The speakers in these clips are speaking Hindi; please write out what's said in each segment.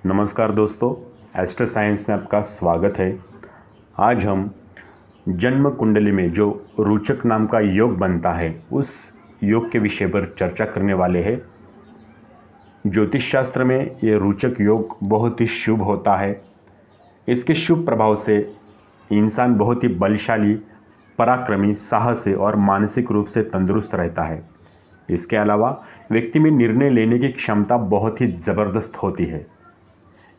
नमस्कार दोस्तों, एस्ट्रो साइंस में आपका स्वागत है। आज हम जन्म कुंडली में जो रोचक नाम का योग बनता है उस योग के विषय पर चर्चा करने वाले हैं। ज्योतिष शास्त्र में ये रोचक योग बहुत ही शुभ होता है। इसके शुभ प्रभाव से इंसान बहुत ही बलशाली, पराक्रमी, साहसी और मानसिक रूप से तंदुरुस्त रहता है। इसके अलावा व्यक्ति में निर्णय लेने की क्षमता बहुत ही ज़बरदस्त होती है।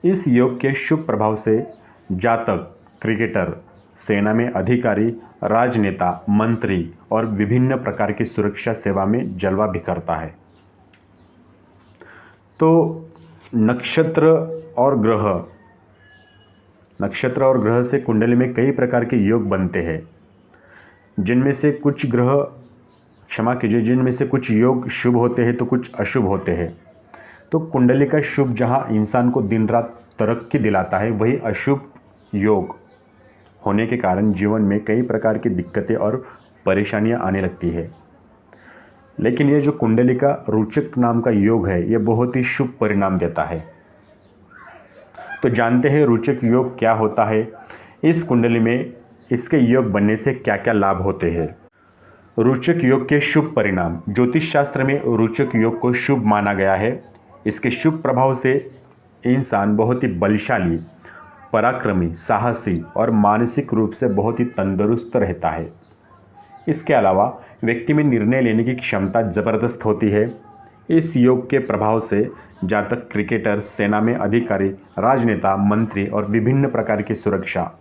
इस योग के शुभ प्रभाव से जातक क्रिकेटर, सेना में अधिकारी, राजनेता, मंत्री और विभिन्न प्रकार की सुरक्षा सेवा में जलवा बिखरता है। तो नक्षत्र और ग्रह से कुंडली में कई प्रकार के योग बनते हैं, जिनमें से कुछ योग शुभ होते हैं तो कुछ अशुभ होते हैं। तो कुंडली का शुभ जहां इंसान को दिन रात तरक्की दिलाता है, वही अशुभ योग होने के कारण जीवन में कई प्रकार की दिक्कतें और परेशानियां आने लगती है। लेकिन ये जो कुंडली का रोचक नाम का योग है, ये बहुत ही शुभ परिणाम देता है। तो जानते हैं रोचक योग क्या होता है, इस कुंडली में इसके योग बनने से क्या क्या लाभ होते हैं। रोचक योग के शुभ परिणाम। ज्योतिष शास्त्र में रोचक योग को शुभ माना गया है। इसके शुभ प्रभाव से इंसान बहुत ही बलशाली, पराक्रमी, साहसी और मानसिक रूप से बहुत ही तंदुरुस्त रहता है। इसके अलावा व्यक्ति में निर्णय लेने की क्षमता ज़बरदस्त होती है। इस योग के प्रभाव से जातक क्रिकेटर, सेना में अधिकारी, राजनेता, मंत्री और विभिन्न प्रकार की सुरक्षा,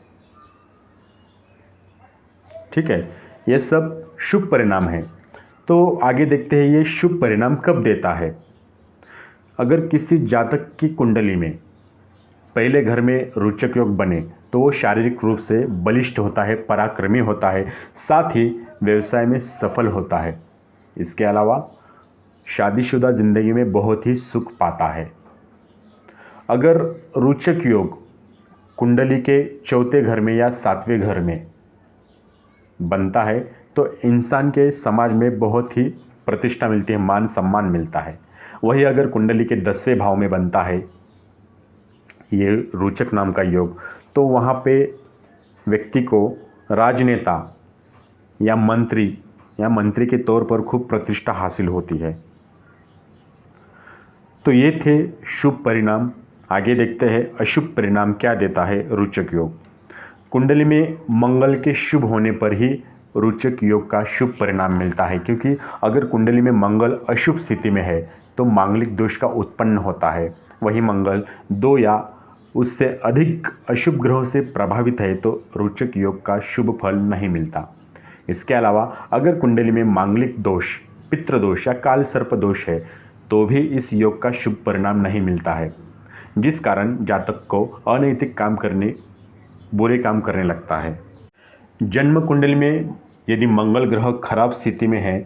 ठीक है, ये सब शुभ परिणाम है। तो आगे देखते हैं ये शुभ परिणाम कब देता है। अगर किसी जातक की कुंडली में पहले घर में रोचक योग बने तो वो शारीरिक रूप से बलिष्ठ होता है, पराक्रमी होता है, साथ ही व्यवसाय में सफल होता है। इसके अलावा शादीशुदा जिंदगी में बहुत ही सुख पाता है। अगर रोचक योग कुंडली के चौथे घर में या सातवें घर में बनता है तो इंसान के समाज में बहुत ही प्रतिष्ठा मिलती है, मान सम्मान मिलता है। वही अगर कुंडली के 10वें भाव में बनता है ये रोचक नाम का योग, तो वहाँ पे व्यक्ति को राजनेता या मंत्री के तौर पर खूब प्रतिष्ठा हासिल होती है। तो ये थे शुभ परिणाम। आगे देखते हैं अशुभ परिणाम क्या देता है रोचक योग। कुंडली में मंगल के शुभ होने पर ही रोचक योग का शुभ परिणाम मिलता है, क्योंकि अगर कुंडली में मंगल अशुभ स्थिति में है तो मांगलिक दोष का उत्पन्न होता है। वही मंगल 2 या उससे अधिक अशुभ ग्रहों से प्रभावित है तो रोचक योग का शुभ फल नहीं मिलता। इसके अलावा अगर कुंडली में मांगलिक दोष, पितृदोष या काल सर्प दोष है तो भी इस योग का शुभ परिणाम नहीं मिलता है, जिस कारण जातक को अनैतिक बुरे काम करने लगता है। जन्म कुंडली में यदि मंगल ग्रह खराब स्थिति में है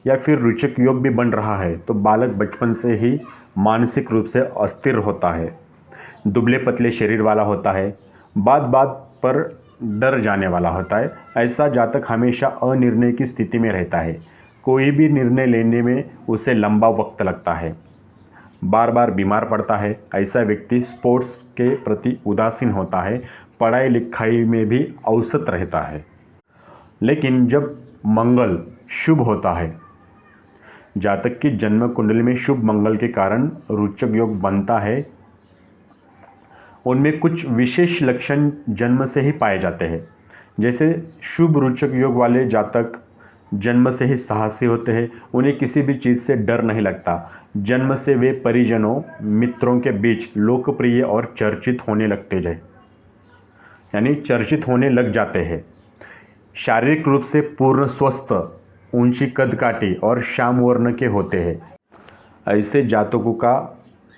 या फिर रोचक योग भी बन रहा है तो बालक बचपन से ही मानसिक रूप से अस्थिर होता है, दुबले पतले शरीर वाला होता है, बात बात पर डर जाने वाला होता है। ऐसा जातक हमेशा अनिर्णय की स्थिति में रहता है। कोई भी निर्णय लेने में उसे लंबा वक्त लगता है, बार बार बीमार पड़ता है। ऐसा व्यक्ति स्पोर्ट्स के प्रति उदासीन होता है, पढ़ाई लिखाई में भी औसत रहता है। लेकिन जब मंगल शुभ होता है, जातक की जन्म कुंडली में शुभ मंगल के कारण रोचक योग बनता है, उनमें कुछ विशेष लक्षण जन्म से ही पाए जाते हैं। जैसे शुभ रोचक योग वाले जातक जन्म से ही साहसी होते हैं, उन्हें किसी भी चीज़ से डर नहीं लगता। जन्म से वे परिजनों, मित्रों के बीच लोकप्रिय और चर्चित होने लग जाते हैं। शारीरिक रूप से पूर्ण स्वस्थ, ऊंची कदकाठी और श्याम वर्ण के होते हैं। ऐसे जातकों का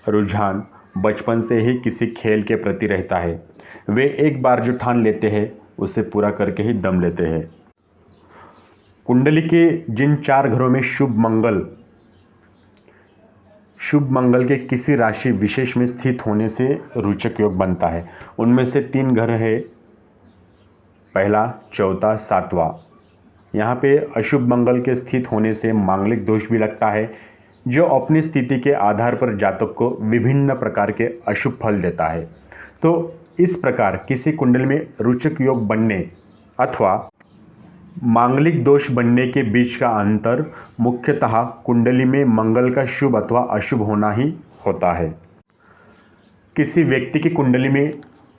रुझान बचपन से ही किसी खेल के प्रति रहता है। वे एक बार जो ठान लेते हैं उसे पूरा करके ही दम लेते हैं। कुंडली के जिन 4 घरों में शुभ मंगल के किसी राशि विशेष में स्थित होने से रोचक योग बनता है, उनमें से 3 घर है, पहला, चौथा, 7वां। यहाँ पे अशुभ मंगल के स्थित होने से मांगलिक दोष भी लगता है, जो अपनी स्थिति के आधार पर जातक को विभिन्न प्रकार के अशुभ फल देता है। तो इस प्रकार किसी कुंडली में रोचक योग बनने अथवा मांगलिक दोष बनने के बीच का अंतर मुख्यतः कुंडली में मंगल का शुभ अथवा अशुभ होना ही होता है। किसी व्यक्ति की कुंडली में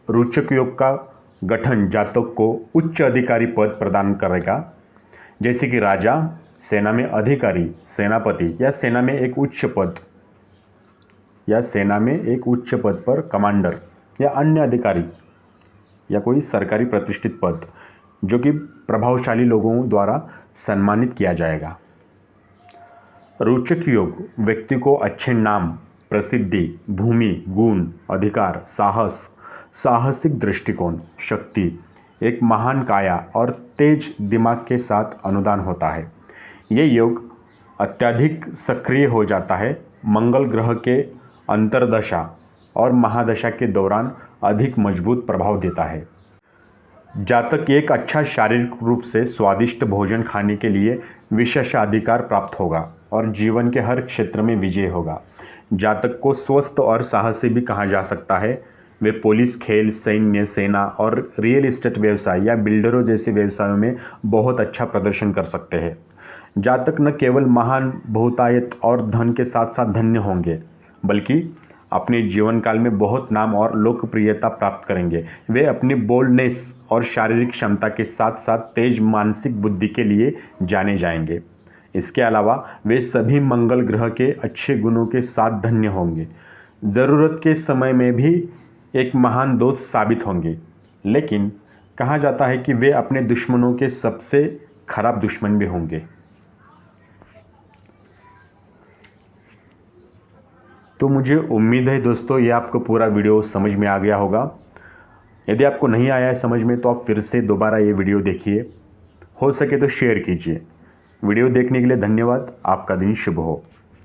रोचक योग का गठन जातक को उच्च अधिकारी पद प्रदान करेगा, जैसे कि राजा, सेना में अधिकारी, सेनापति या सेना में एक उच्च पद पर कमांडर या अन्य अधिकारी या कोई सरकारी प्रतिष्ठित पद जो कि प्रभावशाली लोगों द्वारा सम्मानित किया जाएगा। रोचक योग व्यक्ति को अच्छे नाम, प्रसिद्धि, भूमि, गुण, अधिकार, साहस, साहसिक दृष्टिकोण, शक्ति, एक महान काया और तेज दिमाग के साथ अनुदान होता है। ये योग अत्यधिक सक्रिय हो जाता है मंगल ग्रह के अंतर्दशा और महादशा के दौरान अधिक मजबूत प्रभाव देता है। जातक एक अच्छा शारीरिक रूप से स्वादिष्ट भोजन खाने के लिए विशेषाधिकार प्राप्त होगा और जीवन के हर क्षेत्र में विजय होगा। जातक को स्वस्थ और साहसी भी कहा जा सकता है। वे पुलिस, खेल, सैन्य, सेना और रियल एस्टेट व्यवसाय या बिल्डरों जैसे व्यवसायों में बहुत अच्छा प्रदर्शन कर सकते हैं। जातक न केवल महान बहुतायत और धन के साथ साथ धन्य होंगे, बल्कि अपने जीवन काल में बहुत नाम और लोकप्रियता प्राप्त करेंगे। वे अपनी बोल्डनेस और शारीरिक क्षमता के साथ साथ तेज मानसिक बुद्धि के लिए जाने जाएंगे। इसके अलावा वे सभी मंगल ग्रह के अच्छे गुणों के साथ धन्य होंगे। ज़रूरत के समय में भी एक महान दोस्त साबित होंगे, लेकिन कहा जाता है कि वे अपने दुश्मनों के सबसे खराब दुश्मन भी होंगे। तो मुझे उम्मीद है दोस्तों ये आपको पूरा वीडियो समझ में आ गया होगा। यदि आपको नहीं आया है समझ में तो आप फिर से दोबारा ये वीडियो देखिए, हो सके तो शेयर कीजिए। वीडियो देखने के लिए धन्यवाद। आपका दिन शुभ हो।